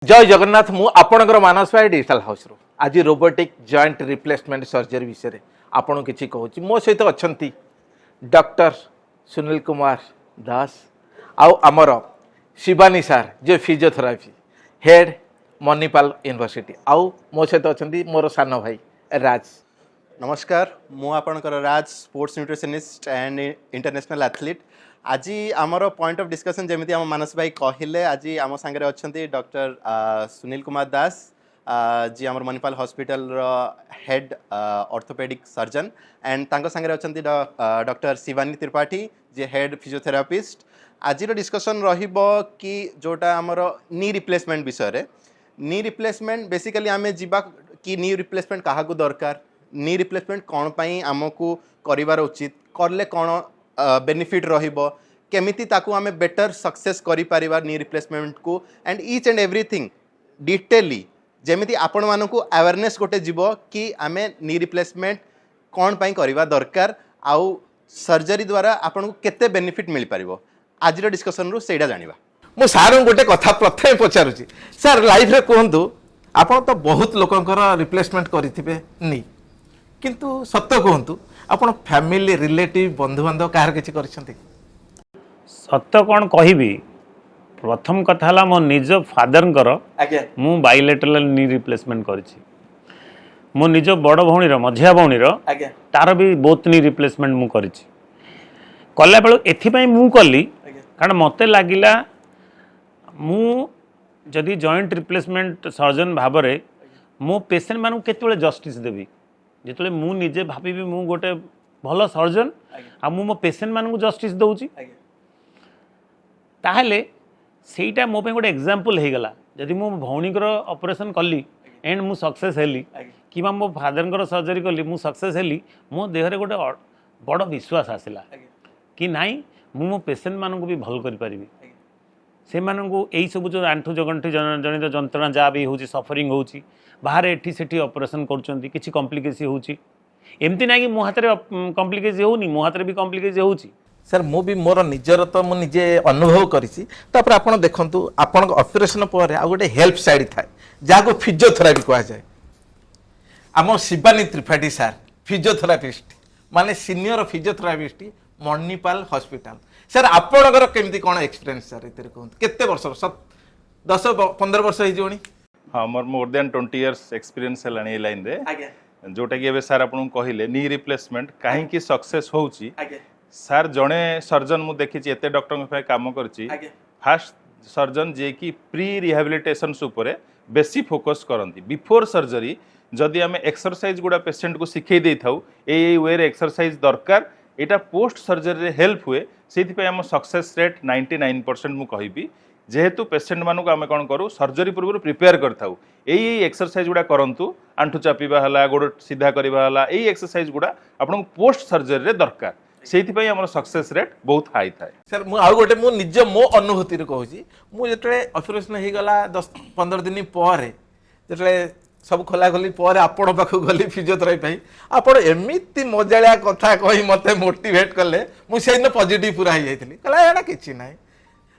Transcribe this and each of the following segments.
जय जगन्नाथ मु आपणकर मानस भाई डिजिटल हाउस रो आज रोबोटिक जॉइंट रिप्लेसमेंट सर्जरी विषय आपन किछि कहूची मो सहित अछंती डॉक्टर सुनील कुमार दास आउ आमर शिवानी सार जे फिजियोथेरापी हेड मणिपाल यूनिवर्सिटी आउ मो सहित अछंती मोर सान भाई राज। नमस्कार मु आपणकर Raj sports nutritionist and international athlete. आज आमर पॉइंट ऑफ डिस्कशन जमी आम मानस भाई कहले आज आम सांगे अच्छा डॉक्टर सुनील कुमार दास जी आम Manipal hospital head orthopaedic surgeon and तांको सांगे अच्छा doctor Shivani Tripathi ji head physiotherapist. आज डिस्कशन रहिबो कि जोटा आमर नी रिप्लेसमेंट विषय नी रिप्लेसमेंट बेसिकली आम जीवा कि नी रिप्लेसमेंट क्या दरकार नी रिप्लेसमेंट कौन पाई आमको करिवार उचित करले कौन बेनिफिट रहिबो केमिति ताकू आमे बेटर सक्सेस करि परिवार नी रिप्लेसमेंट को एंड ईच एंड एवरीथिंग डिटेली जेमिति आपण मानकू अवेयरनेस गोटे जीवो कि आमे नी रिप्लेसमेंट कौन पाई करिवा दरकार आउ सर्जरी द्वारा आपण को केते बेनिफिट मिल परिबो आज डिस्कशन रु सेडा जानिबा। मु सार गोटे कथा प्रथम पचारुची सर लाइफ रे कहंतु आपण तो बहुत लोकंकर रिप्लेसमेंट करिथिबे नी किंतु सत्य कहंतु आपण फैमिली रिलेटिव बंधु बांधव कार किछि करछंती सत्य कौन कहबी प्रथम कथा है मो निज फादर मु बाइलेटरल नी रिप्लेसमेंट करिछि मो निज बड़ भौणीर मझिया भौणीर तार भी बोथ नी रिप्लेसमेंट मु करिछि कला बेलू एथिपाई मु कली कारण मते लागिला मु जदि जॉइंट रिप्लेसमेंट सर्जन भाबरे मो पेशेंट मानु केतबेले जस्टिस देबी जिते मु निजे भावी मु गोटे भल सर्जन आ मो पेशेंट मानू जस्टिस दौची ताहले सेटा मो पे गोटे एग्जांपल हो गला जदि मो भौणीकर ऑपरेशन कली एंड मु सक्सेस हेली कि मो फादर सर्जरी कली मु सक्सेस हेली मो देहरे गोटे बड़ विश्वास आसला कि नाई मो पेशेंट मानू भी भल करि परिबी से मानू यही सब जो आंठु जगंठी जनित जंत्रणा जहाँ भी होची सफरिंग होची बाहर एठी सेठी ऑपरेशन करछंती किछि कॉम्प्लिकेसी होची एमती ना कि मो हाथ रे कॉम्प्लिकेसी होनी मो हाथ रे भी कॉम्प्लिकेसी होची सर मु भी मोर निजर तो मु निजे अनुभव करिछि तापर आपण देखंतु आपण ऑपरेशन पर आ गोटे हेल्प साइड थाए जाको फिजियोथेरापी कहा जाए आम शिवानी त्रिपाठी सर फिजियोथेरापिस्ट माने senior physiotherapist Manipal hospital sir आपणकर केमती कोन एक्सपीरियंस सर एते कहंतु केते वर्ष 10-15 वर्ष हे जोनी हाँ मोर देन 20 इयर्स एक्सपीरियंस है लाइन रे जोटा कि एबे सर आपन कहले नी रिप्लेसमेंट काहे कि सक्सेस होउची सर जणे सर्जन मु देखि एते डॉक्टर के काम करची फास्ट सर्जन जे कि प्री रिहैबिलिटेशन ऊपर बेसी फोकस करंती बिफोर सर्जरी जदि आम एक्सरसाइज गुड़ा पेशेंट को शिखई दे थाउ ए वे रे एक्सरसाइज दरकार एटा पोस्ट सर्जरी रे हेल्प हुए से आम सक्सेस रेट 99% मु कहिबी जेहेतु पेशेंट मानक आम कौन करूँ सर्जरी पूर्व प्रिपेयर करथाउ यही एक्सरसाइज गुड़ा करंतु आंठू चापिबा हला गोड़ सीधा करबा हला यही एक्सरसाइज गुड़ा आपन पोस्ट सर्जरी रे दरकार सेहिथिपई हमर सक्सेस रेट बहुत हाई थाए। सर मु आउ गोटे मु निज मो अनुभूति रे कहूची मु जेतले ऑपरेशन हे गला 10-15 दिन पर जेतले सब खोला खोली पर आपण पाखु गली फिजियोथेरापी पई आपण एमिति मजालिया कथा कहि मते मोटिवेट करले मु सेन पॉजिटिव पूरा ही जाइथिली कला एडा किछि नाही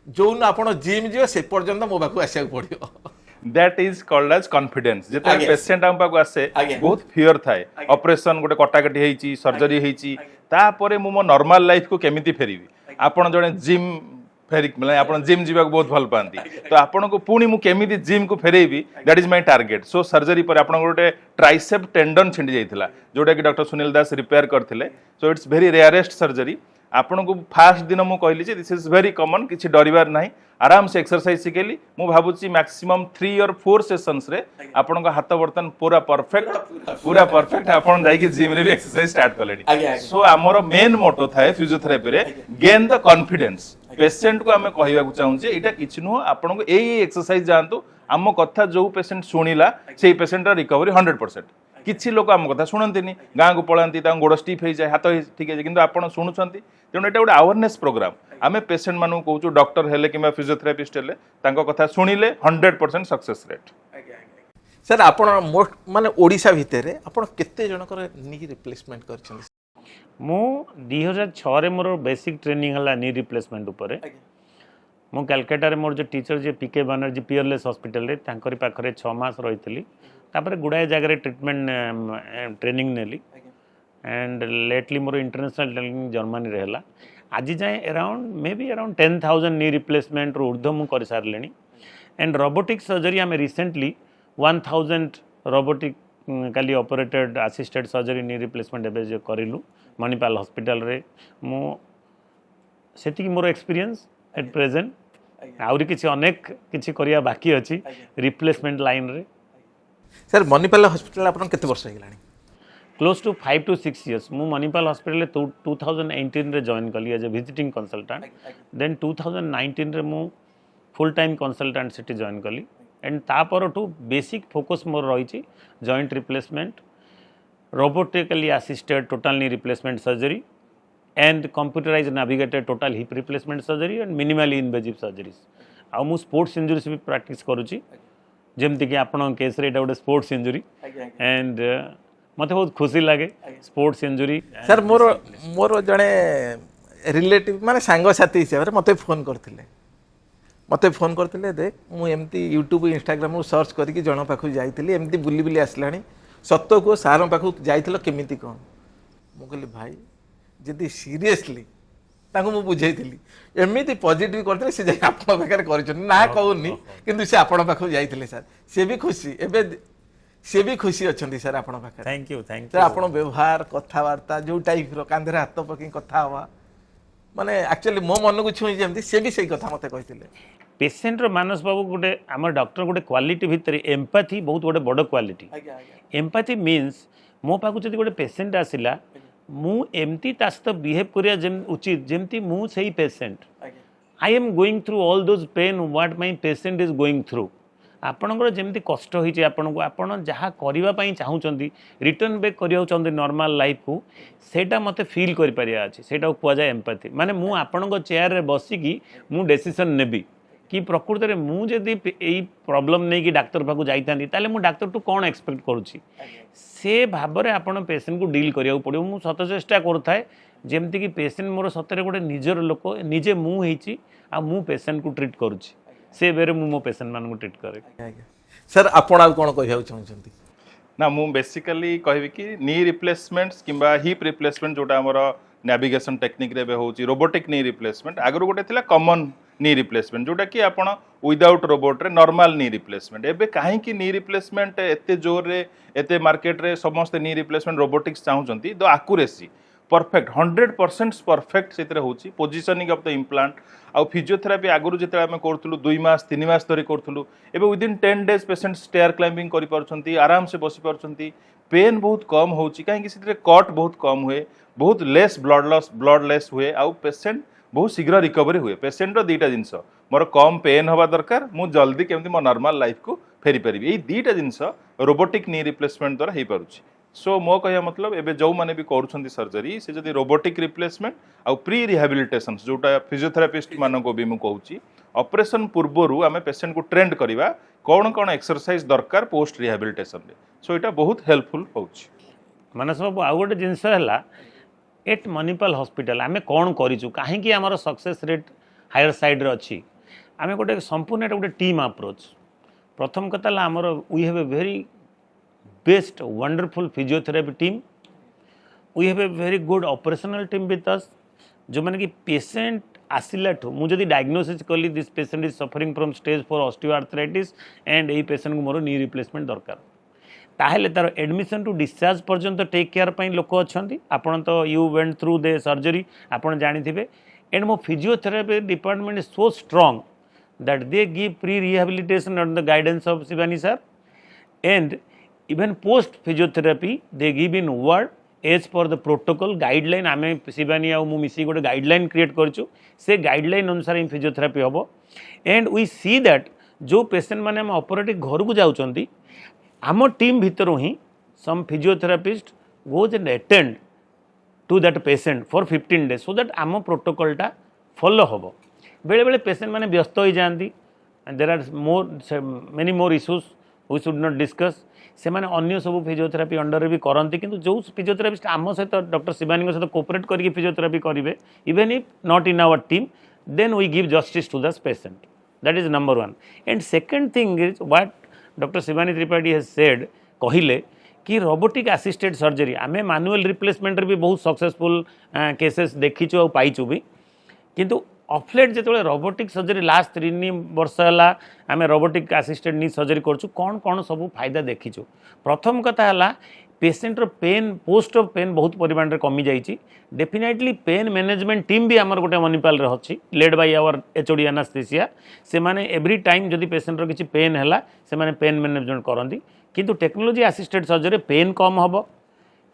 जो न आपण जिम जियो से पर्यंत मो पाखु आसिया पड़ियो that is called as confidence जेते पेशेंट हम पाखु आसे बहुत फियर थाए ऑपरेशन गोटे कटाकटी हेची सर्जरी हेची तापरे मु मो नॉर्मल लाइफ को केमिति फेरिबी आपण जणे जिम फेरिक मतलब आपण जिम जीवा बहुत भल पांती तो आपण को पुणी मु केमिति जिम को फेरेबी that is my target so surgery पर आपण गोटे ट्राइसेप टेंडन छिंडी जाइथिला जोटा कि डॉक्टर सुनील दास रिपेयर करथिले so it's very rarest surgery आपण को फास्ट दिन मु कहली जे दिस इज वेरी कॉमन किछि डरिवार नाही आराम से एक्सरसाइज सिखेली मु भाबुची मैक्सिमम 3 और 4 सेशंस रे आपण को हाथ बर्तन पूरा परफेक्ट आपण जाई कि जिम रे भी एक्सरसाइज स्टार्ट करलेनी सो हमरो मेन मोटो थाए फिजियोथेरापी रे गेन द कॉन्फिडेंस पेशेंट को हमें कहवा चाहूँ एटा किछि नुह आपण को एई एक्सरसाइज जानतु आम कथा जो पेशेंट शुणिला से पेशेंट रिकवरी 100% किछि लोक आम कथा शुणंतिनी गाँ को पलांती गोड़ स्टिफ हो जाए हाथ ठीक है किंतु आपण शुणुछंती तेणु एटा गोटे अवेयरनेस प्रोग्राम आम पेशेंट मानू कहूँ डॉक्टर हेले कि फिजियोथेरापिस्ट हेले तांको कथा शुणिले 100% सक्सेस रेट। सर आपण मोस्ट माने ओडिशा भितर आपण केते जनकर नी रिप्लेसमेंट करछन मु 2006 रे मोर बेसिक ट्रेनिंग हला नी रिप्लेसमेंट ऊपर ମୁଁ କାଲକାଟାରେ ମୋର जो टीचर जे पीके बानर्जी पियरलेस हॉस्पिटल रे तांकरी पाखरे 6 मास रही तापर गुड़ाए जगह ट्रिटमेंट ट्रेनिंग नेली and lately more international training Germany रहला आज जाए around may be around 10,000 knee replacement ऊर्ध मु कर सारे एंड रोबोटिक सर्जरी आम रिसेंटली 1,000 रोबोटिक काली operated assisted surgery knee replacement एबे करिलु मणिपाल हॉस्पिटल रे मु सेति मोर एक्सपीरियंस एट प्रेजेंट आउरी किसी अनेक किसी करिया बाकी अछि रिप्लेसमेंट लाइन रे सर मणिपाल हॉस्पिटल आपन केते वर्ष हो Gelani close to 5 to 6 years मु मणिपाल हॉस्पिटल 2018 रे जॉइन कली as a visiting consultant then 2019 रे मु full time consultant city join कली एंड तापर टू बेसिक फोकस मोर रही joint replacement robotically assisted total knee replacement surgery and computerised navigated total hip replacement surgery and minimally invasive surgeries आउ मु sports injuries भी practice करूची जेमती कि आपण case रे एटा गोटे स्पोर्ट्स इंजुरी एंड मते बहुत खुशी लगे स्पोर्ट्स इंजुरी सर मोर मोर जड़े रिलेटिव माने सांग साथी हिसाब से मते फोन करते देख मुझे यूट्यूब इंस्टाग्राम सर्च करके जन पाख जाइली एमती बुली बुली आसलानी सत को सार पाख जाइल केमिति कौन मु कहली भाई जदि सीरियसली मुझे बुझेली एमती पॉजिटिव करते से आपण पाखे कर ना कहूनी कि से आपण पाख जाइए सर सी भी खुशी एवं सी भी खुशी अच्छा सर आपण पाखे थैंक यू सर आपण व्यवहार कथबार्ता जो टाइप कांधे हाथ पकई कथा हवा माने एक्चुअली मो मन को छुई जमती से भी सही कथा मते कहथिले पेशेंट रो मानस बाबू गोटे आम डॉक्टर गोटे क्वालिटी भितर एम्पैथी बहुत गोटे बड़ क्वालिटी एम्पैथी मीन्स मो पाखु जदि गोटे पेशेंट आसिला मु एमती ता सहित बिहेव करिया उचित जेमती मु सही patient I am going through all those pain what my patient is going through आपणकर जमी कष्ट होती आपन को आपन जहाँ करने चाहूँगी रिटर्न बैक कर नॉर्मल लाइफ को सेटा मते फील कर पारिया अछि सेटा कुआ एम्पैथी माने मु आपन चेयर रे बसिकी मु डिसीजन नेबी कि प्रकृत में मुझे यही प्रॉब्लम नहीं कि डाक्तर पाक जाइथानी ताले मु डाक्तर टू कौन एक्सपेक्ट करुच्ची से भाव में आपन पेशेंट को डील करिया पड़ो मु सत चेष्टा करुए जमती कि पेशेंट मोर सतरे गोटे निजर लोक निजे मुझे आ मु पेशेंट को ट्रीट करुच्ची से बेरे मु मो पेशेंट मान को ट्रीट करे सर आपण आ कोन कहया चाहछंती ना मु बेसिकली कहबी कि नी रिप्लेसमेंट्स किंबा हिप रिप्लेसमेंट जोटा हमर नेविगेशन टेक्निक रे होची रोबोटिक नी रिप्लेसमेंट आगर गोटे थिला कॉमन नी रिप्लेसमेंट जोटा कि आपण विदाउट रोबोट रे नॉर्मल नी रिप्लेसमेंट एबे काहे कि नी रिप्लेसमेंट एते जोर रे एते मार्केट रे समस्त नी रिप्लेसमेंट रोबोटिक्स चाहूचंती द एक्यूरेसी परफेक्ट 100% परफेक्ट से पोजिशनिंग ऑफ द इम्प्लांट आउ फिजियोथेरापी आगु जो आम करूँ 2 मास 3 मास धरी करूँ एवं within 10 days patient stair climbing कर आराम से बसी पार्टी पेन बहुत कम हो कहीं कट बहुत कम हुए बहुत लेस ब्लड लेस हुए आउ पेशेंट बहुत शीघ्र रिकवरी हुए पेशेंट दुईटा जिनस मोर कम पेन हवा दरकार मु जल्दी केमती मो नॉर्मल लाइफ को फेरी पारि यही दुईटा जिनस रोबोटिक नी रिप्लेसमेंट द्वारा हो पारुछि सो मो कह मतलब एबे जो माने भी करूछंती सर्जरी से जदि रोबोटिक रिप्लेसमेंट आउ प्री रिहैबिलिटेशन जोटा फिजियोथेरापिस्ट मान को भी मु कहूची ऑपरेशन पूर्वरु आमे पेशेंट को ट्रेंड करिवा कौन कौन एक्सरसाइज दरकार पोस्ट रिहैबिलिटेशन रे सो एटा बहुत हेल्पफुल होउची मानस बाबू आउ गोटे जिनस है एट मणिपाल हॉस्पिटल आमे कौन करिचु काहे कि हमर सक्सेस रेट हायर साइड रे अछि आमे गोटे संपूर्ण गोटे टीम अप्रोच प्रथम कथा ला हमर we have a very best wonderful physiotherapy team we have a very good operational team with us जो माने कि पेशेंट आसिला ठो मु जदी डायग्नोसिस कली this patient is suffering from stage 4 osteoarthritis and AE patient को मोर नी रिप्लेसमेंट दरकार ताहेले तार एडमिशन टू डिस्चार्ज पर्यंत टेक केयर पई लोक अछंती आपण तो you went through the surgery आपण जानिथिबे एंड मो physiotherapy department is so strong that they give pre rehabilitation under the guidance of Shivani sir and even post physiotherapy they give in word as per the protocol guideline आमे शिवानी आ मु मिसी गोटे guideline create करछु से guideline अनुसार in physiotherapy हबो and we see that जो patient माने हम ऑपरेटिव घर को जाउचंती आम टीम भितर ही some physiotherapist goes and attend to that patient for 15 days so that आम प्रोटोकॉलटा फॉलो हबो बेले बेले पेशेंट माने व्यस्त हो जांती and there are many more issues we should not discuss से माने अन्य सब फिजियोथेरापी अंडर भी करती किंतु जो फिजियोथेरापिस्ट आम सहित डॉक्टर शिवानी सहित कोऑपरेट करके फिजियोथेरापी करेंगे even if not in our team then we give justice to the patient. That is number one. And second thing is what Dr. Shivani Tripathi has said, कहले कि robotic assisted surgery आमे manual replacement भी बहुत successful cases देखीचु और पाइचु भी किंतु ऑफलेट जो robotic surgery last 3 वर्ष है आम रोबोटिक असिस्टेड नी सर्जरी करछु कौन कौन सब फायदा देखीचु प्रथम कथा है पेसेंटर पेन पोस्ट ऑफ पेन बहुत परिमाण में कमी जाइए डेफिनेटली पेन मैनेजमेंट टीम भी आमर गोटे मणिपाल अच्छी लेड बाय आवर एचओडी एनास्थेसिया से माने एवरी टाइम जदि पेसेंटर किसी पेन है से माने पेन मैनेजमेंट करती किंतु टेक्नोलॉजी असिस्टेड सर्जरी पेन कम हम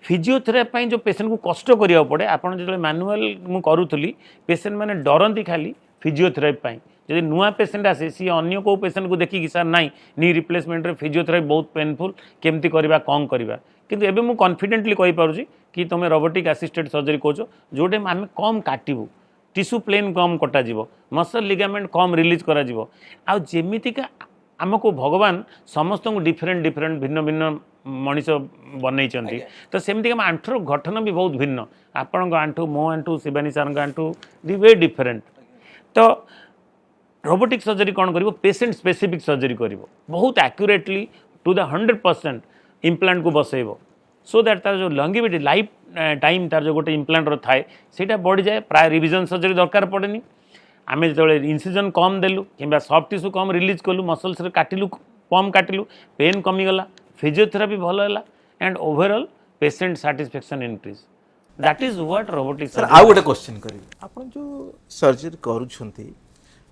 फिजियोथेरापी जो पेसेंट को कष्ट करिया पड़े आपन जो मैनुअल मु करूली पेसेंट मैंने डरती खाली फिजियोथेरापी जब नुआ पेसेंट आसे सी अन्य को पेसेंट को देखिए सर नाई नी रिप्लेसमेंट फिजियोथेरापी बहुत पेनफुल केमती करवा कौन करवा किंतु एबे मु कॉन्फिडेंटली कहि पारुछि कि तुम robotic assisted surgery coach Jote आम कम काटबू टिश्यू प्लेन कम कटाଯିव मसल लिगामेंट कम रिलीज करा आ जेमितिका आमको भगवान समस्त डिफरेंट डिफरेंट भिन्न भिन्न मनीष बनई तो सेमती आम आंठुर गठन भी बहुत भिन्न आपण आंठु मो आंठु शिवानी सार आंठु वे डिफरेंट तो रोबोटिक सर्जरी कौन कर पेसेंट स्पेसिफिक सर्जरी कर बहुत एक्यूरेटली टू द 100% इम्प्लांट को बसैब सो दैट तार जो लंगिविटी लाइफ टाइम तार जो गोटे इम्प्लांट थाए से बढ़ी जाए प्राय रिविजन सर्जरी दरकार पड़ेनी आम जो इनसिजन कम देलु कि सफ्ट टिश्यू कम रिलीज कलु मसल्स काटिलु कम काटिलु पेन कमीगला फिजियोथेरापी भल है and overall patient satisfaction increase that is what robotic sir आउ गोटे क्वेश्चन करी आपण जो सर्जरी करूछंती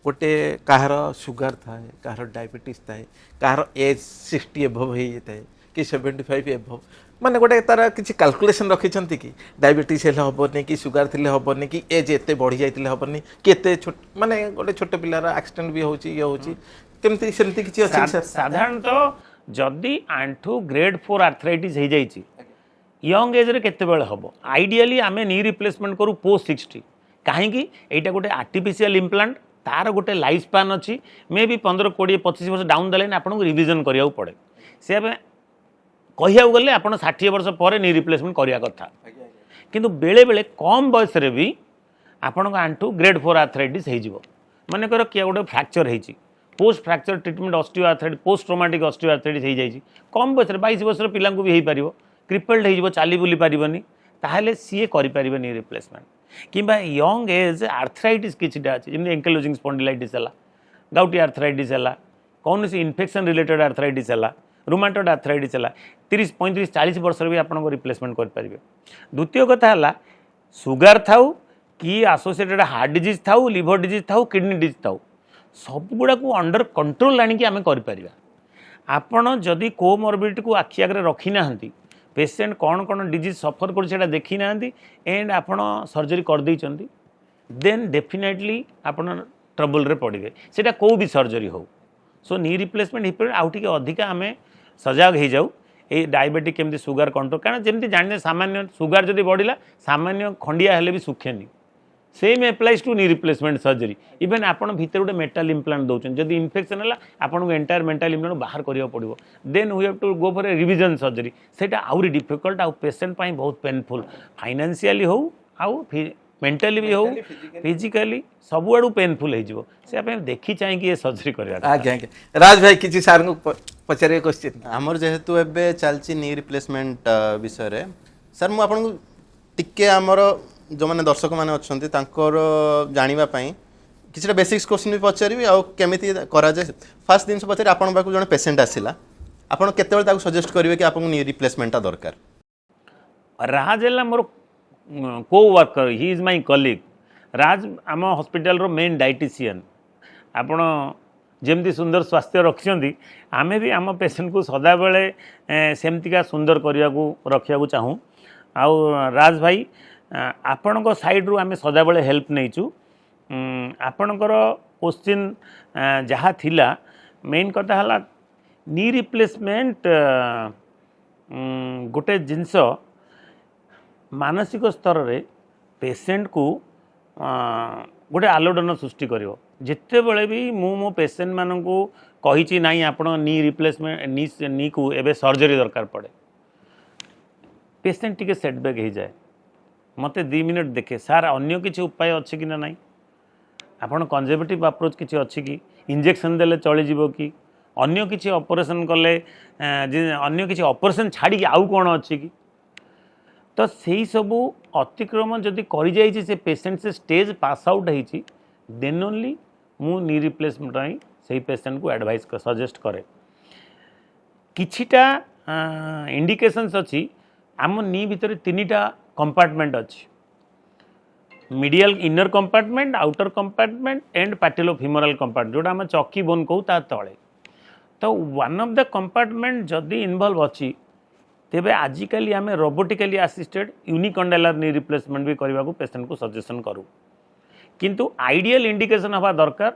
गोटे कहार सुगर थाए कहार डायबिटीज थाए कहार एज 60 एभव हो जाए कि 75 एभव माने गोटे तार किसी कैलकुलेशन रखिछंती कि डायबिटीज हेले हबनी कि सुगर थिले हबनी कि एज एते बढ़ी जाइतिले हबनी कि एते माने गोटे छोटे पिलार एक्सीडेंट भी होची ये होची केमती सेमती किछि अछि सर साधारणतः जदि आंठू ग्रेड 4 आर्थराइटिस हो जाइए यंग एज रे केते बेले हबो आइडियली आमे नी रिप्लेसमेंट करू पोस्ट 60 कहीं एटा गोटे आर्टिफिशियल इम्प्लांट तार गोटे लाइफ स्पान अच्छी मे भी 15 20 25 वर्ष डाउन द लाइन आपको रिविजन करिया पड़े से कहिया गले आप 60 वर्ष पर नी रिप्लेसमेंट करिया कथा किंतु बेले बेले कम बयस रे भी आपण आंठू ग्रेड 4 आर्थराइटिस हो माने कर किया गोटे फ्रैक्चर होती post fracture treatment osteo arthritis post traumatic osteo arthritis हो जाए कम बयस 22 वर्ष पिला भी हो पार क्रिपल्ड हो चली बुली पारनी ताहले सी करें नी रिप्लेसमेंट किंबा यंग एज आर्थराइटिस किछिटा अछि जेमि एंकिलोजिंग स्पॉन्डिलाइटिस हला गाउटी आर्थराइटिस हला कौन सी इन्फेक्शन रिलेटेड आर्थराइटिस हला रुमाटॉइड आर्थराइटिस हला 30 35 40 वर्ष भी आपन रिप्लेसमेंट कर पारिबे द्वितीय कथा हला सुगर थाउ कि एसोसिएटेड हार्ट डिजीज थाउ लिवर डिजीज थाउ किडनी डिजीज थाउ सब गुड़ा को अंडर कंट्रोल आनिक आम कर आपण जदि कोमॉर्बिडिटी को आखि आगे रखी ना पेसेंट कौन कौन डिजीज सफर कर देखी ना एंड आपण सर्जरी कर देइचंती देन डेफिनेटली आपण ट्रबल रे पड़े सेटा को भी सर्जरी हो सो नी रिप्लेसमेंट हो आउ टिके अधिका आम सजग हो जाऊ ये डायबिटिक केमती सुगर कंट्रोल कारण जमी जाने सामान्य सुगर जदि बढ़ला सामान्य खंडिया हेले भी सुखेनी same applies to knee replacement surgery even आपन भीतर गोटे मेटाल इम्प्लांट दौरान जब इन्फेक्शन है आपको एंटायर मेटाल इम्प्लांट बाहर करिया पड़ो then we have to go for a revision surgery सेटा आउरी डिफिकल्ट आउ पेसेंट पाई बहुत पेनफुल फाइनेंशियली हो आउ मेंटली भी हो फिजिकली सब आड़ू पेनफुल हो देखी चाहिए ये सर्जरी करवा आज्ञा राज भाई किसी सार को पचारे क्वेश्चन आमर जेहेतु एबे चलची नी रिप्लेसमेंट विषय रे सर मु आपन टिके आमर जो मैंने दर्शक मैंने अच्छे जानापी किसी बेसिक्स क्वेश्चन भी पचारि आउ केमी करा फास्ट जिन पचारि आपन पाक जड़े पेसेंट आसला आपन केते सजेस्ट करेंगे कि आपको नी रिप्लेसमेंट दरकार राज है मोर को worker he is my colleague Raj आम हॉस्पिटल रो मेन डाइटिशियन आपण जमती सुंदर स्वास्थ्य रखिंट आमे भी आम पेसेंट को सदा बेले सेमतिका सुंदर करने को रखा चाहूँ आउ राज भाई आपण साइड रू आमे सदा बेले हेल्प नहींचु आपणकर क्वेश्चन जहाँ थिला मेन कथा हला नी रिप्लेसमेंट गोटे जिनस मानसिक स्तर रे पेसेंट को गोटे आलोडन सृष्टि करिवो जिते बड़े भी मो पेसेंट मान को कही नाई आपण नी रिप्लेसमेंट नी को एबे सर्जरी दरकार पड़े पेसेंट टिके सेटबैक हो जाए मते 2 मिनट देखे सार अन्य किसी उपाय अच्छे कि ना आपण कंजर्वेटिव अप्रोच किसी अच्छी कि इंजेक्शन देले चली जीवो कि अन्य किसी ऑपरेशन कले अन्य किसी ऑपरेशन छाड़ी आउ कौन अच्छी कि तो सही सबू अतिक्रम जदि कर जाइए से पेशेंट से स्टेज पास आउट होती देन ओनली मु नी रिप्लेसमेंट ही सही पेशेंट को एडवाइस सजेस्ट करे किछिटा इंडिकेशंस अच्छी आम नी भितर तीनटा कंपार्टमेंट अच्छी medial inner compartment outer compartment and patellofemoral compartment जोटा आम चौकी बोन कहू ता तले तो वन ऑफ द कंपार्टमेंट जदि इन्वॉल्व अच्छी तेबे आजिकली आम रोबोटिकली असिस्टेड यूनिकंडेलर नी रिप्लेसमेंट भी करने को पेशेंट को सजेशन करूँ किंतु आइडियल इंडिकेशन हवा दरकार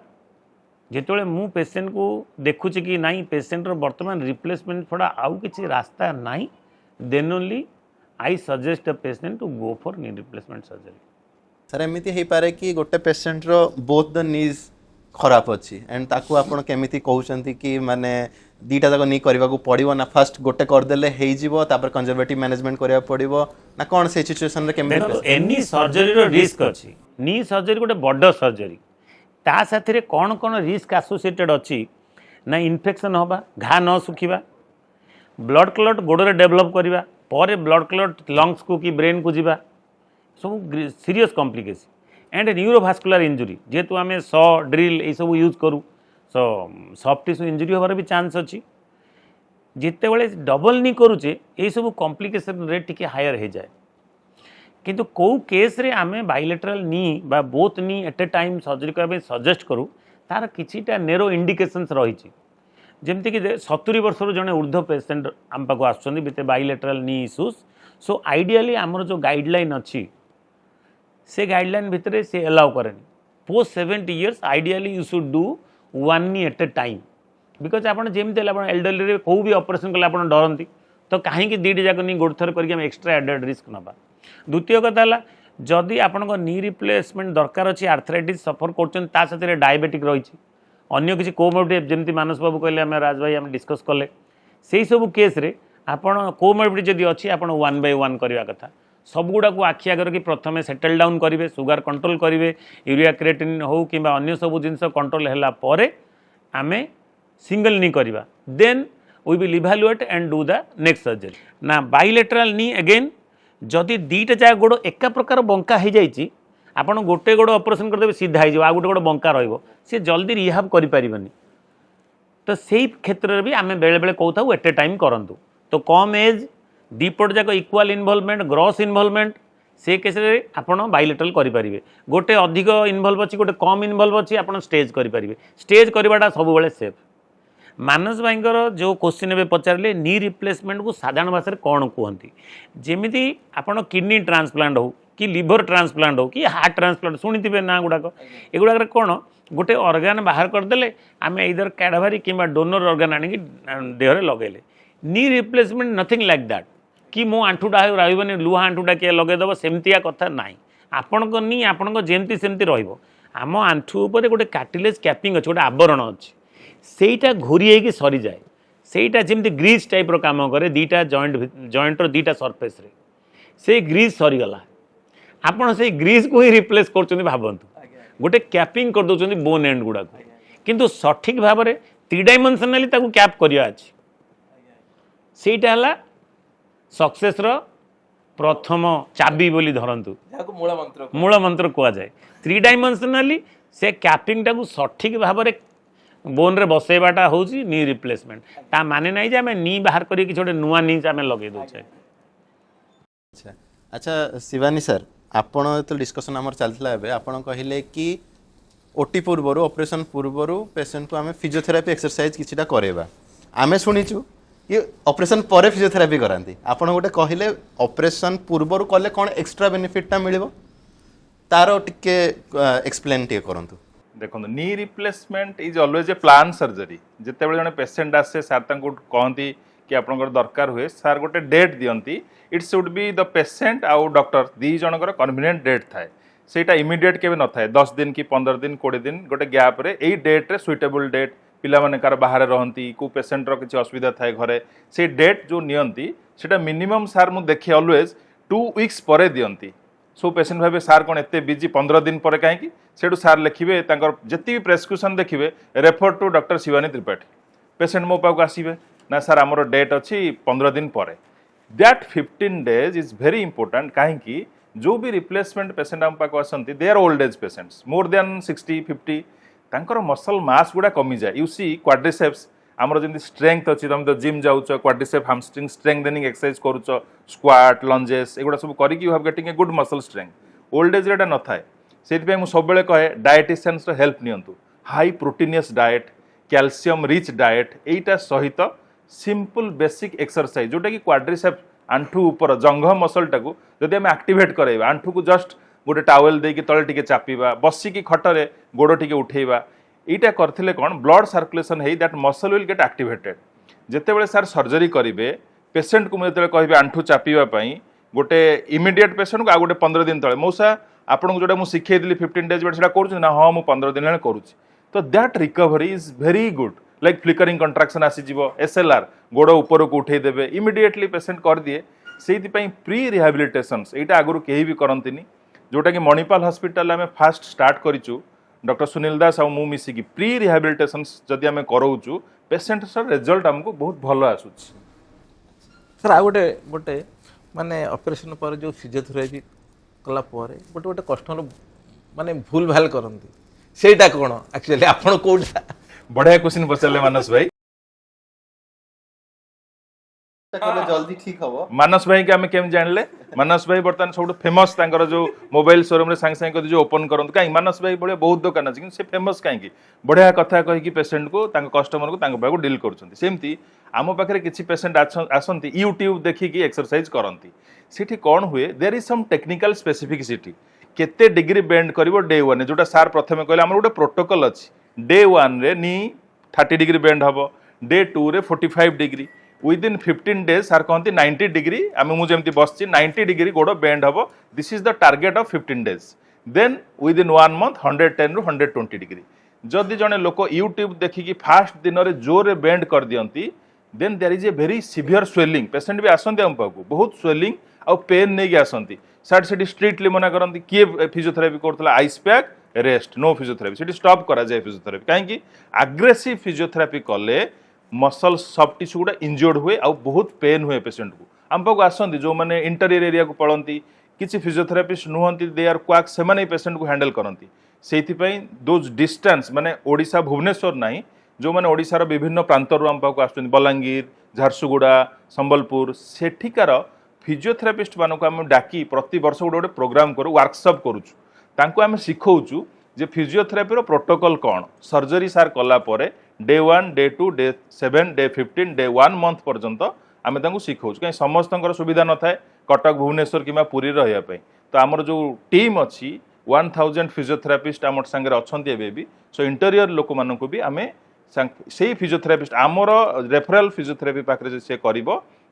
जिते मु पेशेंट को देखुची कि नहीं पेशेंट वर्तमान रिप्लेसमेंट छड़ा आउ किसी रास्ता नहीं then only I suggest the patient to go for knee replacement surgery sir एमती हो पारे कि गोटे पेशेंट रो बोथ द नीज खराब अच्छी एंड ताकू आपण केमिति कहउछंती कि माने दीटा जाक नी करबा को पड़िबो ना फर्स्ट गोटे करदेले हेइ जीवो तापर कंजर्वेटिव मैनेजमेंट करबा पड़िबो ना कोन से सिचुएशन रे केमिति एनी सर्जरी रो रिस्क अछि नी सर्जरी गोटे बड़ सर्जरी ता साथी कौन कौन रिस्क एसोसिएटेड अच्छी ना इन्फेक्शन हवा घा न सुखिबा ब्लड क्लट गोड़े डेभलप करवा पर ब्लड क्लट लंग्स को कि ब्रेन को जीवा सब सीरियस कॉम्प्लिकेशन एंड न्यूरोभास्कुलर इंजुरी जेहेतु आम सॉ ड्रिल ये सब यूज करूँ सो सॉफ्ट टिश्यू इंजुरी होबार भी चांस अच्छी जिते बड़े डबल नी करुचे ये सब कॉम्प्लिकेशन रेट टिके हायर हो जाए किंतु कौ केस रे आमे बायलेटरल नी बा both knee at a time surgery करबे सजेस्ट करू तार किछिटा नेरो इंडिकेशंस रही जमती कि 70 वर्ष जड़े ऊर्ध्व पेसेंट आम पाक आसुच्चंदी with bilateral knee issues so ideally आमर जो गाइडलाइन अच्छी से गाइडलाइन भितर से एलाउ करेनि post 70 years ideally you should do one knee at a time because आप जमी एल्डरली कौ भी ऑपरेशन कले आप डरती तो कहीं दीटी जाक नी गोटे थर करके एक्सट्रा एडेड रिस्क नवा द्वितीय कथा है जदि आपण नी रिप्लेसमेंट दरकार अच्छी आर्थराइटिस सफर कर डायबेटिक रही अन्य किसी कोमोर्बिडिटी जमी मानस बाबू कहले आम राज भाई आम डिस्कस कले से सब केस रे आपण कोमोर्बिडिटी जदि अच्छी आप 1 by 1 करवा कथा सबगुड़ा को आखि आगर कि प्रथम सेटल डाउन करेंगे सुगर कंट्रोल करेंगे यूरिया क्रिएटिन हो कि अन्य सब जिन कंट्रोल है आम सिंगल नी करवा then we will evaluate and do the next surgery ना बायलेटरल नी अगेन जदि दीटा जगह गोड़ एका प्रकार बंका हो जाइए आप गोटे गोड़ ऑपरेशन करदे सीधा हो आ गोटे गोड़ बंका सी जल्दी रिहाब करें तो से क्षेत्र में भी आम बेले बेले कहू एट ए टाइम करूँ तो कम एज दीपट जाक इक्वाल इनवॉल्वमेंट ग्रॉस इनवॉल्वमेंट से केस आप बायलेटरल करेंगे गोटे अधिक इनवॉल्व अच्छी गोटे कम इनवॉल्व अच्छी आप स्टेज करेंगे स्टेज करवाटा सब सेफ मानस भाई जो क्वेश्चन ए पचारे नी रिप्लेसमेंट को साधारण भाषा कौन कहती जमी आप किडनी ट्रांसप्लांट हो कि लिवर ट्रांसप्लांट हो कि हार्ट ट्रांसप्लांट शुणी ना गुड़ाक एगुड़ा कौन गोटे ऑर्गन बाहर करदे आम इधर कैडाभारी कि डोनर ऑर्गन आनिक देहरे लगेले knee replacement nothing like that कि मो आंठुटा रही लुहा आंठुटा किए लगेदेव सेमतिया कथा ना आपण नी आपण जमती सेमती रम आंठू उपर गोटे कार्टिलेज कैपिंग अच्छे गोटे आवरण अच्छी सेटा घोरी होगी सरी जाए सेटा जमी ग्रीस टाइप काम करे दीटा जॉइंट दीटा सरफेस रे से ग्रीस सरीगला आपड़ से ग्रीस को ही रिप्लेस कर भावतु गोटे कैपिंग कर दौरान बोन एंड गुड़ा किंतु सठिक भाव में 3 डायमेंशनाली कैप करवा अच्छी सेटा है सक्सेस प्रथम चाबी बोली धरतु मूल मंत्र कहुए 3 डायमेंशनाली से कैपिंग टाक सठिक भाव में बोन रे बसैवाटा हूँ नी रिप्लेसमेंट ता माने नहीं आम नी बाहर कर गोटे नुआ नी आम लगे दौचे। अच्छा अच्छा शिवानी सर आपण तो डिस्कशन आमर चलता है आपण कहले कि ओटी पूर्वर ऑपरेशन पूर्वर पेशेंट को आम फिजियोथेरापी एक्सरसाइज किछिटा करेबा आमे शुणीचु ये ऑपरेशन पर फिजियोथेरापी कराती आपण गोटे कहले ऑपरेशन पूर्वर कले कौन एक्स्ट्रा बेनिफिटा मिलिबो तारो टिके एक्सप्लेन टिके करंतु। देखो knee replacement is always a plan surgery जिते बड़े जड़े पेसेंट आसे सार कहती कि आप दरकार हुए सार गोटे डेट दियंती it should be the patient आउ डॉक्टर दी जनकर कन्वीनियंट डेट थाए सेटा इमिडिएट केबे न थाए 10 दिन कि 15 दिन 20 दिन गोटे गैप रे एई डेट रे सुइटेबल डेट पिला माने कार बाहर रहंती को पेसेंट रो किछि असुविधा थाए घरे से डेट जो नियंती सेटा मिनिमम सार मु देखि ऑलवेज 2 वीक्स परे दियंती सब पेसेंट भावे सार कौन एत बिजी 15 दिन पर कहीं से सार लिखे जी प्रेस्क्रिप्शन देखिए refer to doctor Shivani Tripathi patient मो पाक आसवे ना सार आमर डेट अच्छी 15 दिन पर that 15 days is very important कहीं जो भी रिप्लेसमेंट पेसेंट आम पाक आसती they are old age patients more than 60-50 तांकर मसल मास गुड़ा कमी जाए यू सी क्वाड्रिसेप्स आमर जमी स्ट्रेंथ अच्छी तुम तो जिम जाऊच क्वाड्रिसेप हामस्ट्रिंग स्ट्रेंथनिंग एक्सरसाइज करुच स्क्वाट लंजेस एगुड़ा सब करके you have getting a good muscle strength old age एटा न थाए से सब कहे डाएटिशियंस हेल्प नियंतु high proteinous diet calcium rich diet एटा सहित सिंपल बेसिक एक्सरसाइज जोटा कि क्वाड्रिसेप आंठू ऊपर जंघ मसल टाकू जदि आम एक्टिवेट कराइबा आंठू को जस्ट गोटे टावेल देकी तले टिके चापिबा बसिकी खटरे गोड़ टिके उठेइबा एटा करथिले कोन ब्लड सर्कुलेशन हेई that muscle will get activated जेतेबेले सार सर्जरी करिवे पेशेंट को मुझे कहबे आंठू चापिबा पई गोटे इमिडिएट पेशेंट को आ गोटे 15 दिन तले मौसा आपन को जोटा मु सिखै दिली 15 डेज बेटा करू ना हाँ मु 15 दिन करू तो that recovery is very good like flickering contraction आसीଯିव एसएलआर गोड़ ऊपर को उठे देबे इमिडिएटली पेशेंट कर दिए से प्री रिहाबिलिटेशन यहाँ आगुरी कहीं भी करंतिनी जोटा कि मणिपाल हॉस्पिटल आम फास्ट स्टार्ट करूँ डॉक्टर सुनील दास आउ मिसिकी प्री रिहाबिलिटेशन जदि आम कराऊँ पेशेंट सर रिजल्ट आमको बहुत भल आसूँ सर आ गोटे गोटे माने ऑपरेशन पर जो फिजियोथेरापी कला गोटे गोटे कस्टमर माने भूल भाल करती सेटा कौन एक्चुअली आपण कोटा बढ़िया क्वेश्चन पचारे मानस भाई जल्दी ठीक हम मानस भाई के आम केम जानले मानस भाई बर्तमान सब फेमस जो मोबाइल शोरूम सांगे सांगे जो ओपन करते कहीं मानस भाई भाई बहुत दुकान अच्छी से फेमस कहीं बढ़िया कथा कहीकि पेसेंट को कस्टमर को डील करमती आम पाखे किसी पेसेंट आसती यूट्यूब देखिकी एक्सरसाइज करती सेठी कौन हुए there is some technical specificity केते डिग्री बेंड करिवो डे 1 जोटा सार प्रथमे कहले आम गोटे प्रोटोकॉल अच्छी डे 1 रे नी 30 डिग्री बेंड हम डे 2 रे 45 डिग्री विदिन 15 डेज सार कहते 90 डिग्री आम मुझे बस 90 डिग्री गोड़ बेंड हम this is the target of 15 days then within 1 month 110 रु 120 डिग्री जदि जड़े लोक यूट्यूब देखिकी फास्ट दिन में जोर बेंड कर दियंती then there is a very severe swelling patient भी आसती आम पाक बहुत स्वेलिंग आउ पेन नहीं आसती सार से स्ट्रिक्टली मना करती किए फिजियोथेरापी करता ice pack rest no physiotherapy से स्टॉप करा जाए फिजियोथेरापी कहीं आग्रेसिव फिजियोथेरापी कले मसल सब टिश्यू गुड़ा इंजर्ड हुए आ बहुत पेन हुए पेसेंट को आम पाक आसती जो मैंने इंटरियर एरिया को पड़ती किसी फिजियोथेरापिस्ट नुहति दे आर क्वाक से पेसेंट को हैंडल करती से दोज डिस्टेंस माने ओडिशा भुवनेश्वर नहीं जो मैंने ओडिशार विभिन्न प्रांतर आम पाक आस बलांगीर झारसुगुड़ा संबलपुर सेठिकार फिजियोथेरापिस्ट मानक आम डाकी प्रति वर्ष गोटे गोटे प्रोग्राम करूँ वर्कशॉप करूँ आम शिखौचु जे फिजियोथेरापी प्रोटोकॉल कौन सर्जरी सार कलापर day 1 day 2 day 7 day 15 day 1 month पर्यंत आम शिखौचु कहीं समस्त सुविधा न थाए कटक भुवनेश्वर कि पुरी रही तो आमर जो टीम अच्छी 1000 फिजियोथेरापिस्ट आम सागर अच्छा भी सो इंटेरियर लोक मानक भी आम से फिजियोथेरापिस्ट आमर रेफरल फिजियोथेरापी पाखे से कर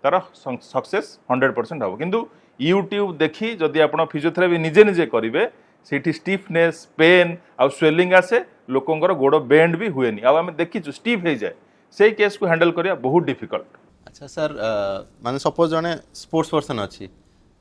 तार सक्सेस 100% हम किंतु यूट्यूब देखी जदि आप फिजियोथेरापी निजे निजे करेंगे से स्टिफनेस पेन आउ स्वेलिंग आसे लोकंर गोड़ बेंड भी हुए आम देखीचु स्टिफ हो जाए से केस को हैंडल करिया बहुत डिफिकल्ट अच्छा सर माने सपोज जने स्पोर्ट्स पर्सन अच्छी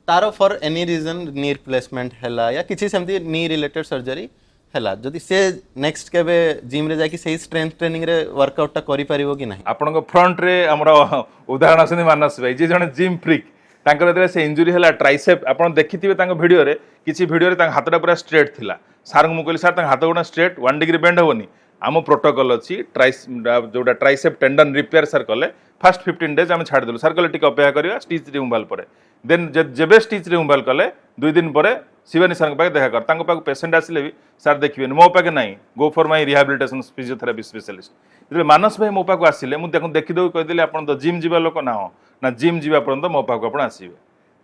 तार for any reason knee replacement हैला या किसी सेमती नी रिलेटेड सर्जरी हैला जदि से नेक्स्ट केबे जिम रे जाकी सही स्ट्रेंथ ट्रेनिंग रे वर्कआउट टा करि परिबो कि नाही आपन फ्रंट रे हमर उदाहरण आछन मानस भाई जे जने जिम फ्रीक तांकर जेतले से इंजुरी हैला ट्राइसेप आपन देखिथिबे तांको वीडियो रे किछि वीडियो रे तांक हातटा पूरा स्ट्रेट थिला सार मु कहली सार तांक हाथ गोडा स्ट्रेट 1 डिग्री बेंड होनी आम प्रोटोकॉल अच्छी जोटा ट्राइसेप टेंडन रिपेयर सार कले फास्ट 15 डेज आम छाड़ देलु सार कले टिके अपेक्षा करिया स्टिच रिमूवल परे देन जेबे स्टिच रिमूवल कले 2 दिन परे शिवानी सर पाखे देखा कर तांको पाखे पेसेंट आसिले भी सार देखिए मो पाखे नहीं go for my rehabilitation physiotherapy specialist जो मानस भाई मो पाखे आसिले मुझे देखीदेवी कहीदेली आप तो जिम जीवा लोक ना हो ना जिम जीवा पर्यंत मो पाखे आप आसवे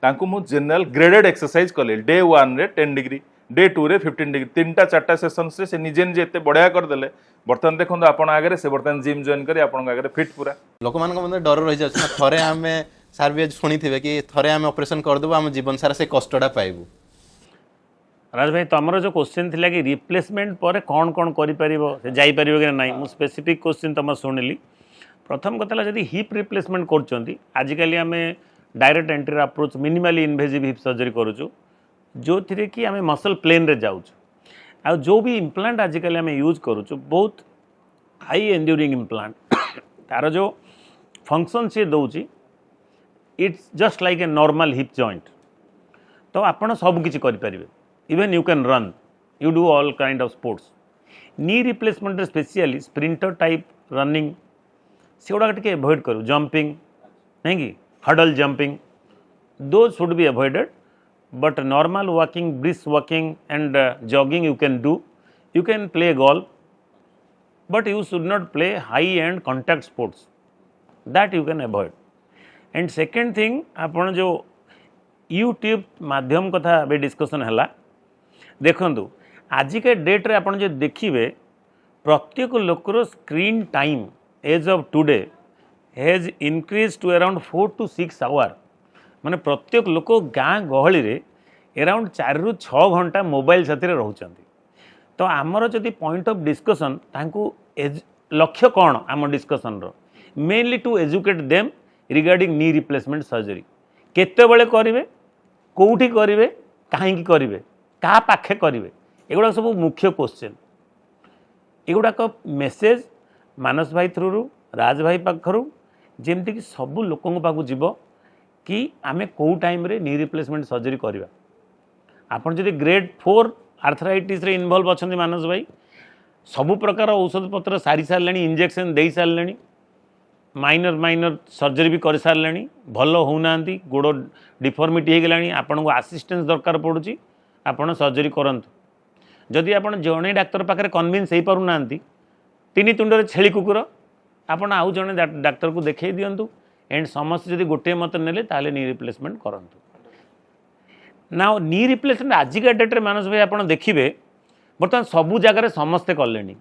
तांको मु जनरल ग्रेडेड एक्सरसाइज कले डे 1 रे 10 डिग्री डे 2 रे 15 डिग्री 3टा 4टा सेशन से निजे निजे एते बढ़िया करदेले बर्तमान देखो आपण आगे से बर्तमान जिम जॉइन करी आपण आगे फिट पूरा लोक मान मने डर रही जाछ थरे आमे सार भी सुनी थिबे कि थरे आमे ऑपरेशन कर देबो हम जीवन सारा से कष्टडा पाइबो राज भाई तुमर जो क्वेश्चन थिला कि रिप्लेसमेंट पर कौन कौन करि परिबो से जाई परिबो कि नहीं मु स्पेसिफिक क्वेश्चन तुम सुनिली प्रथम कथला जदि हिप रिप्लेसमेंट करचंती आजिकली आमे direct entry approach minimally invasive hip surgery करूछु जो थी कि आम मसल प्लेन रे जाऊँ आ जो भी इम्प्लांट आजिकल आम यूज करूँ बहुत हाई एंड्यूरिंग इम्प्लांट तार जो फंक्शन सी दौची it's just like a normal hip joint तो आपड़ सब किसी करें even you can run you do all kind of sports knee replacement specially sprinter type running से गुड़ा टे एवॉइड करूँ जंपिंग नहीं कि hurdle jumping though should be avoided but normal walking brisk walking and jogging you can play golf but you should not play high end contact sports that you can avoid and second thing आपण जो YouTube माध्यम कथा बे discussion है देखंतु आज के date रे आपण जो देखिए प्रत्येक लोकर screen time age of today has increase to around 4 to 6 hour माने प्रत्येक लोक गाँ गहली रे अराउंड 4 ରୁ 6 घंटा मोबाइल साथी रहउचंती तो आमर जदि पॉइंट ऑफ डिस्कशन तांकू लक्ष्य कौन आम डिस्कसन रो mainly to educate them regarding knee replacement surgery केतेबेले करेंगे कौटी करेंगे कहीं करेंगे क्या पाखे करेंगे एगुड़ा सब मुख्य क्वेश्चन एगुड़ाक मेसेज मानस भाई थ्रू राज भाई पाखर जमती कि सबू लोकों पाक जीव कि आमे कौ टाइम रे नी रिप्लेसमेंट सर्जरी करवा आपन जदि ग्रेड 4 आर्थराइटिस रे इन्वॉल्व अच्छा मानस भाई सबु प्रकार औषध पत्र सारी सारे इंजेक्शन दे सारे माइनर सर्जरी भी कर सारे भल होना गोड़ डिफॉर्मिटी हो गला आपन को असिस्टेंस दरकार पड़ुची आपन सर्जरी करंतु जदि आपन जड़े डाक्तर पाखे कन्विन्स हो पारना तीन तुंडे छेली कुकुर आपन आउ जड़े डाक्तर को देखा दिंतु एंड समस्त जदि गोटे मत नेले ताले नी रिप्लेसमेंट करंतु ना नी रिप्लेसमेंट आजिका डेट्रे मानस भाई आप देखिए बर्तमान सबू जगार समस्ते कले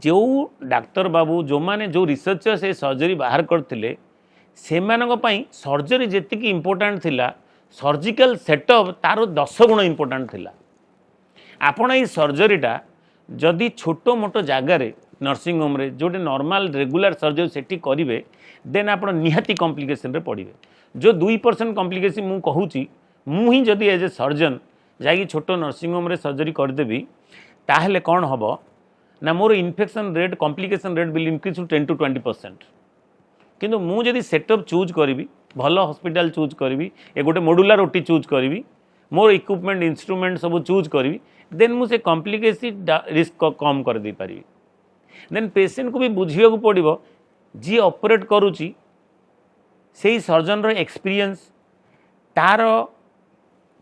जो डाक्तर बाबू जो माने जो रिसर्चर से सर्जरी बाहर करते से सर्जरी जी इम्पोर्टाट थिला सर्जिकल सेटअप तार 10 गुण इम्पोर्टाट थिला आपण ये सर्जरीटा जदि छोटो मोटो जगार नर्सिंग होम रे जो नॉर्मल रेगुलर सर्जरी सेठी करेंगे देन आप निहाती कॉम्प्लिकेशन रे पड़े जो 2% कॉम्प्लिकेशन मु कहूची मु ही जदि एज ए सर्जन जाकि छोट नर्सिंग होम रे सर्जरी करदेवी ताहले कौन हम ना more infection rate complication rate will increase to 10 to 20% किंतु मु जदि सेटअप चूज करी भल हॉस्पिटल चूज करी ए गोटे मॉड्यूलर ओटी चूज करी मोर इक्विपमेंट इंस्ट्रूमेंट सब चूज करी देन मुझे कॉम्प्लिकेशन रिस्क कम कर दे पारी देन पेशेंट को भी बुझिया पड़ो जी ऑपरेट करुच्ची से सर्जन रो एक्सपीरियंस तार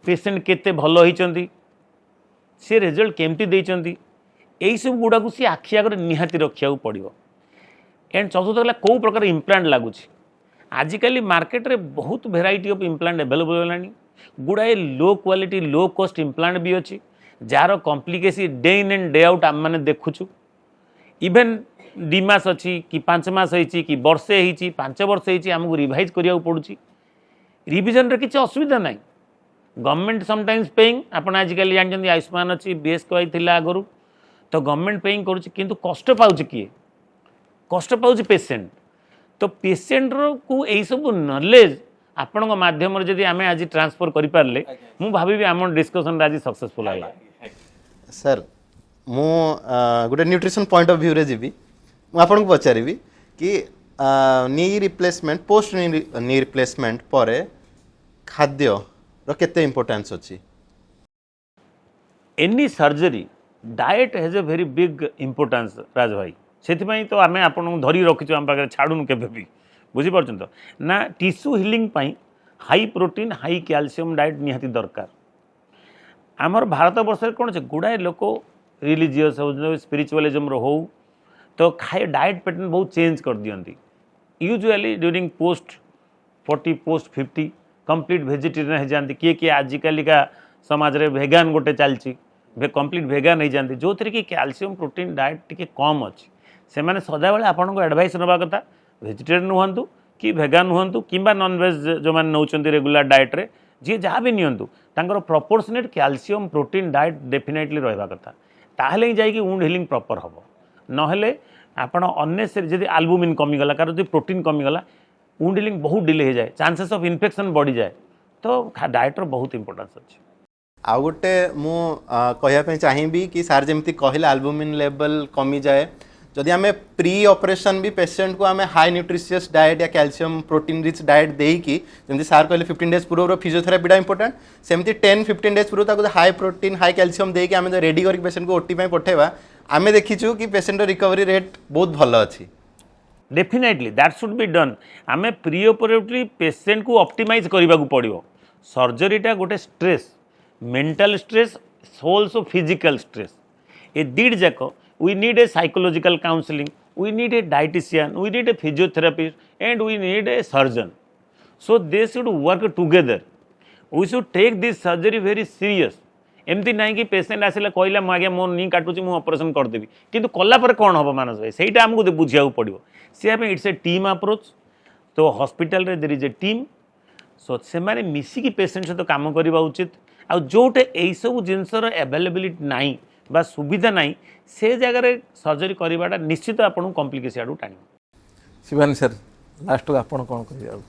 पेशेंट केते भल होती सी रिजल्ट केमती देती यही सब गुड़ा को सी आखि आगे निहाती रखा पड़ो एंड चतुर्थ है कौ प्रकार इम्प्लांट लगुच आजिकल मार्केट रे बहुत वेराइटी ऑफ इम्प्लांट अवेलेबल है गुड़ाए low quality low cost implant भी अच्छी जार complication day in and day out आम मैंने देखुचु इवेन 2 मास अच्छी कि 5 मास होती कि वर्षे होती 5 वर्ष होती आमको रिवाइज करिया पड़ुची रिविजन रे किसी असुविधा ना गवर्नमेंट समटाइम्स पेइंग आप आजिकल जानते आयुष्मान अच्छी बीएसकेवाई थी आगु तो गवर्नमेंट पेइंग करुच्ची किंतु कष्ट पाउच किए कष्ट पाउच पेसेंट तो पेसेंट को यही सब नॉलेज आपण माध्यम जदि आम आज ट्रांसफर करें मु भावी आम डिस्कसन आज सक्सेसफुल है सर मु गोटे न्यूट्रिशन पॉइंट ऑफ व्यू रे जीवी मु आपन को पचारिबी कि knee replacement post knee replacement परे खाद्य रो केते इंपोर्टेंस अछि any surgery diet has a very big importance राज भाई से तो आम आपन धरी रखीचु आम पाखे छाड़ून केबे भी बुझीपार तो ना tissue healing high protein high calcium diet निहाती दरकार आमर भारत वर्ष कौन से गुड़ाए लोक रिलीजियस हो स्पिरिचुअलिज्म हो तो खाए डाएट पैटर्न बहुत चेंज कर दियंती usually during post 40 post 50 complete vegetarian हो जाती किए किए आजिकल का समाज रे वेगान गोटे चलती कंप्लीट वेगान हो जाती जो थी कि कैल्शियम प्रोटीन डाएट टी कम अच्छी से मैंने सदाबे आपको एडवाइस नवा कथा वेजिटेरियन हूँ कि वेगान हूँ कि नॉनवेज जो मैंने नौकरी रेगुलर डाएट रे जी जहाँ भी नियंतु तांकर proportionate calcium protein diet definitely रहा कथा ताहले ही जाइए वुंड हिलिंग प्रॉपर हम नहेले आपण अननेसेसरी जदि आल्बुमिन कमीगला कार जो प्रोटीन कमीगला वुंड हिलिंग बहुत डिले हो जाए चांसेस ऑफ इन्फेक्शन बढ़ी जाए तो डाएट बहुत इंपोर्टेंस अच्छी। आउ गोटे मु कहवाई चाहिए कि सार जमी कहले आल्बुमिन लेवल कमी जाए जदि आम प्री ऑपरेशन भी पेशेंट को आम हाई न्यूट्रिशियस डाइट या कैल्शियम प्रोटीन रिच डाइट देकी जमी सार कहले 15 डेज पूर्व फिजियोथेरापीटा इंपोर्टेंट सेमती 10-15 डेज पूर्व हाई प्रोटीन हाई कैल्शियम देकी आम रेडी करके पेशेंट को ओटी पठेवा आम देखीचु कि पेशेंट रिकवरी रेट बहुत भल अच्छी definitely that should be done आम प्री ऑपरेटरी पेशेंट को ऑप्टिमाइज करने को पड़ो सर्जरीटा गोटे stress mental stress also physical stress ए दीड जाक we need a psychological counselling we need a dietitian we need a physiotherapist and we need a surgeon so they should work together we should take this surgery very serious एमती ना कि patient आसिला कहला आज्ञा मो नी काटुची मुझे operation करदेवी किंतु कलापर कौन हम मानस भाई सहीटा आमको बुझा पड़ो see it's a team approach तो हॉस्पिटल रे there is a team so से माने मिसिकी पेसेंट सहित काम करवा उचित आ जोटे यही सब जिनसर अवेलेबिलिटी नाई बा सुविधा नाई से जगह सर्जरी करवाटा निश्चित आपको कॉम्प्लिकेशन आड़ू टाणी शिवानी सर लास्ट आपण कौन कह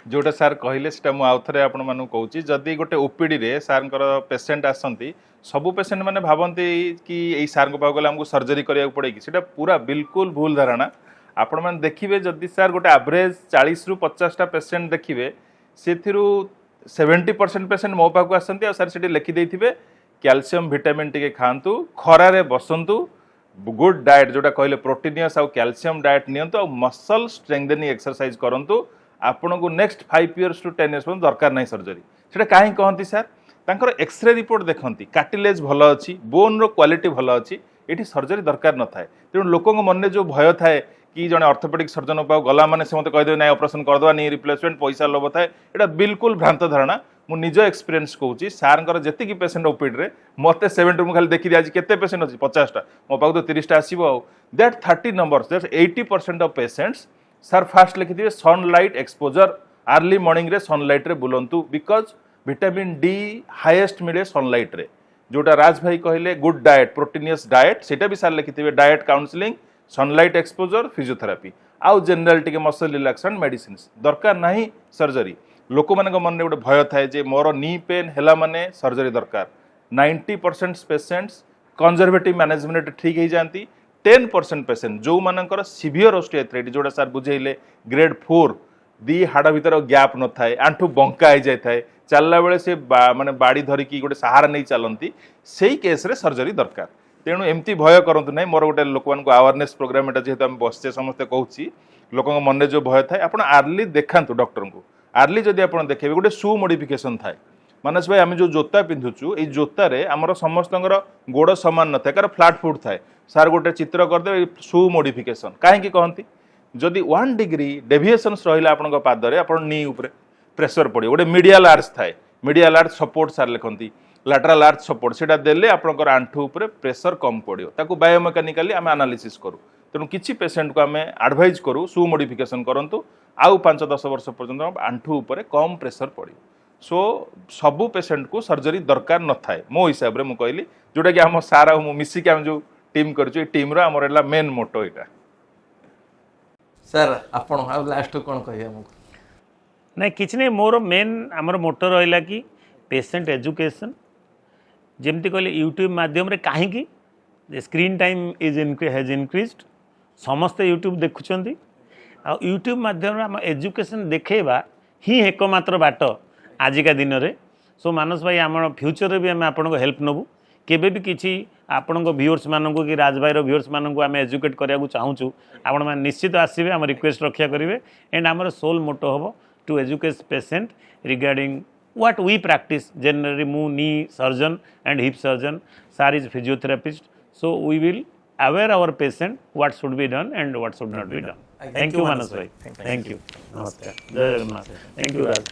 जोटा सार कहले सेटा मु आउ थरे आपण मानु कहूची जदी गोटे ओपीडी रे सार पेसेंट आसंती सबु पेसेंट माने भावंती कि एई सार को पाव गला हमको सर्जरी करिया पड़े कि सेटा पूरा बिल्कुल भूल धारणा आपण माने देखिबे जदी सार गोटे एवरेज 40 रु 50 टा पेसेंट देखिबे सेथिरु 70% पेसेंट मो पाक आसंती आ सार सेठी लिखि देथिबे कैल्शियम विटामिन टिके खांतु खरा रे बसंतु गुड डाइट जोटा कहले प्रोटीनियस आ कैल्शियम डाइट नियंतु आ मसल स्ट्रेंथनिंग एक्सरसाइज करंतु आपन को नेक्स्ट 5 इयर्स टू 10 इयर्स दरकार नहीं सर्जरी सेटा काहे कहंती सर तांकर एक्सरे रिपोर्ट देखंती कार्टिलेज भल अच्छी बोन रो क्वालिटी भल अच्छी एठी सर्जरी दरकार न थाए तेणु लोकों मन जो भय थाए कि जने ऑर्थोपेडिक सर्जन पाव गला माने से मते कहदे नहीं ऑपरेशन करदवा नहीं रिप्लेसमेंट पैसा लोभ थाए एटा बिल्कुल भ्रांत धारणा मु निज एक्सपीरियंस कहूची सारंकर जेतिकी पेसेंट ओपीडी रे मते 70 मु खाली देखि आज केते पेसेंट अछि 50 टा मो पाक तो 30 टा आसीबो आ that 30 numbers that 80% of patients सर फास्ट लिखि दिबे सनलाइट एक्सपोजर अर्ली मॉर्निंग रे सनलाइट रे बुलंतु बिकॉज विटामिन डी हाईएस्ट मिले सनलाइट रे जोटा राज भाई कहले गुड डाइट प्रोटीनियस डाइट सेटा भी सार लिखि दिबे diet counselling sunlight exposure physiotherapy आउ जनरल टिके मसल रिलैक्सेशन मेडिसिन दरकार नहीं सर्जरी लोक मान मन में गोटे भय थाए जे मोर नी पेन हैला माने सर्जरी दरकार 90% पेशेंट्स कंजर्वेटिव मैनेजमेंट ठीक हो जाती 10% पेशेंट जो मानकर सीवियर ऑस्टियोआर्थराइटिस जोटा सार बुझेले ग्रेड 4 दी हाड़ भीतर गैप न थाए आंठू बंका हो जाए चलला बेले से माने बाड़ी धरिकी गोटे सहारा नहीं चलती से केस रे सर्जरी दरकार तेणु एमती भय करंतु नहीं मोर गोटे लोक मान अवेयरनेस प्रोग्राम एटा जेहेतु आम बसचे समस्ते कहूँ लोकों मन जो भय थाए आप आर्ली देखातु डॉक्टर को आर्ली जदि आप देखेबे गोटे शू मॉडिफिकेशन थाए मानस भाई आम जो जोता पिंधुचु ये जोतारे आमर समस्त गोड़ सामान न थाए कार फ्लाट फुट थाए सार गोटे चित्र करदे शू मॉडिफिकेशन कहीं कहती जदि 1 डिग्री डेविएशन्स रहा आपण पादरे आप नी उपरे प्रेशर पड़ो गोटे मीडियल आर्च थाए मीडियल आर्च सपोर्ट सार लिखती लैटरल आर्च सपोर्ट से देले आपंकर आंठू उपरे प्रेशर कम पड़ो ताकू बायोमेकानिकाली आम एनालिसिस करूँ तेणु किसी पेशेंट को आम एडवाइज करूँ शू मॉडिफिकेशन करूँ आउ 5-10 वर्ष पर्यंत आंठू उपरे कम प्रेशर पड़ो सो सबू पेशेंट को सर्जरी दरकार न थाए मो हिसाब रे मु कहली जोटा कि आम सारा मिसिक आम जो टीम कर टीम रो आमर मेन मोटो यहाँ सर आपण लास्ट कौन कहे नहीं किछ नहीं मोर मेन आमर मोटो रहा कि पेशेंट एजुकेशन जमती कहले यूट्यूब माध्यम कहीं स्क्रीन टाइम हैज इनक्रीज्ड समस्ते यूट्यूब देखुं आ यूट्यूब माध्यम आम एजुकेशन देखा ही एकमात्र बाट आजिका दिन में सो मानस भाई आम फ्यूचर भी आम आपको हेल्प नबू केबे भी किसी आपण व्यूअर्स मानक कि राज भाई व्यूअर्स मानक आम एजुकेट कराया चाहूँ आपण मैंने निश्चित आसबे आम रिक्वेस्ट रक्षा करेंगे एंड आमर सोल मोटो हम to educate patient regarding what we practice generally mu knee surgeon and hip surgeon sir is physiotherapist so we will aware our patient what should be done and what should not be done. Thank you Manas bhai, thank you, namaskar, jai jagannath, thank you Raj.